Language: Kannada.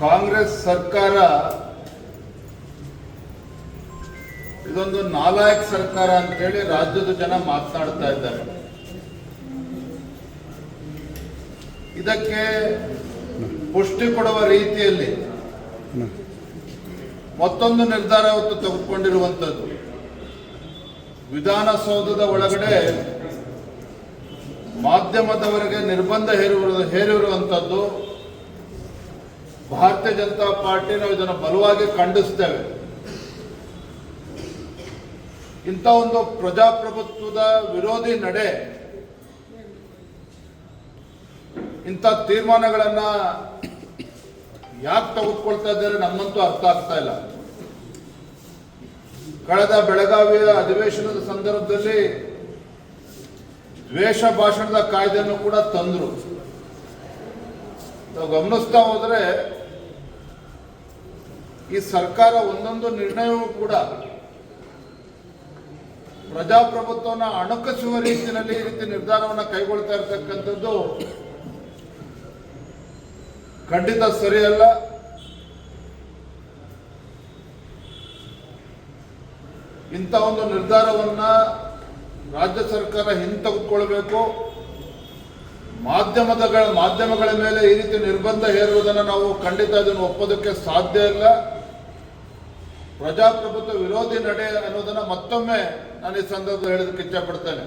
ಕಾಂಗ್ರೆಸ್ ಸರ್ಕಾರ ಇದೊಂದು ನಾಲಾಯಕ ಸರ್ಕಾರ ಅಂತೇಳಿ ರಾಜ್ಯದ ಜನ ಮಾತನಾಡ್ತಾ ಇದ್ದಾರೆ. ಇದಕ್ಕೆ ಪುಷ್ಟಿ ಕೊಡುವ ರೀತಿಯಲ್ಲಿ ಮತ್ತೊಂದು ನಿರ್ಧಾರ ಹೊತ್ತು ತೆಗೆದುಕೊಂಡಿರುವಂಥದ್ದು, ವಿಧಾನಸೌಧದ ಒಳಗಡೆ ಮಾಧ್ಯಮದವರಿಗೆ ನಿರ್ಬಂಧ ಹೇರಿರುವಂಥದ್ದು. ಭಾರತೀಯ ಜನತಾ ಪಾರ್ಟಿ ನಾವು ಇದನ್ನು ಬಲವಾಗಿ ಖಂಡಿಸ್ತೇವೆ. ಇಂಥ ಒಂದು ಪ್ರಜಾಪ್ರಭುತ್ವದ ವಿರೋಧಿ ನಡೆ, ಇಂಥ ತೀರ್ಮಾನಗಳನ್ನ ಯಾಕೆ ತೆಗೆದುಕೊಳ್ತಾ ಇದ್ದಾರೆ ನಮ್ಮಂತೂ ಅರ್ಥ ಆಗ್ತಾ ಇಲ್ಲ. ಕಳೆದ ಬೆಳಗಾವಿಯ ಅಧಿವೇಶನದ ಸಂದರ್ಭದಲ್ಲಿ ದ್ವೇಷ ಭಾಷಣದ ಕಾಯ್ದೆಯನ್ನು ಕೂಡ ತಂದ್ರು. ನಾವು ಗಮನಿಸ್ತಾ ಹೋದ್ರೆ ಈ ಸರ್ಕಾರ ಒಂದೊಂದು ನಿರ್ಣಯವೂ ಕೂಡ ಪ್ರಜಾಪ್ರಭುತ್ವವನ್ನು ಅಣಕಿಸುವ ರೀತಿಯಲ್ಲಿ ಈ ರೀತಿ ನಿರ್ಧಾರವನ್ನು ಕೈಗೊಳ್ತಾ ಇರತಕ್ಕಂಥದ್ದು ಖಂಡಿತ ಸರಿಯಲ್ಲ. ಇಂಥ ಒಂದು ನಿರ್ಧಾರವನ್ನ ರಾಜ್ಯ ಸರ್ಕಾರ ಹಿಂತೆಗೆದುಕೊಳ್ಬೇಕು. ಮಾಧ್ಯಮಗಳ ಮೇಲೆ ಈ ರೀತಿ ನಿರ್ಬಂಧ ಹೇರುವುದನ್ನು ನಾವು ಖಂಡಿತ ಅದನ್ನು ಒಪ್ಪೋದಕ್ಕೆ ಸಾಧ್ಯ ಇಲ್ಲ. ಪ್ರಜಾಪ್ರಭುತ್ವ ವಿರೋಧಿ ನಡೆ ಅನ್ನೋದನ್ನ ಮತ್ತೊಮ್ಮೆ ನಾನು ಈ ಸಂದರ್ಭದಲ್ಲಿ ಹೇಳೋದಕ್ಕೆ ಇಚ್ಛೆ ಪಡ್ತೇನೆ.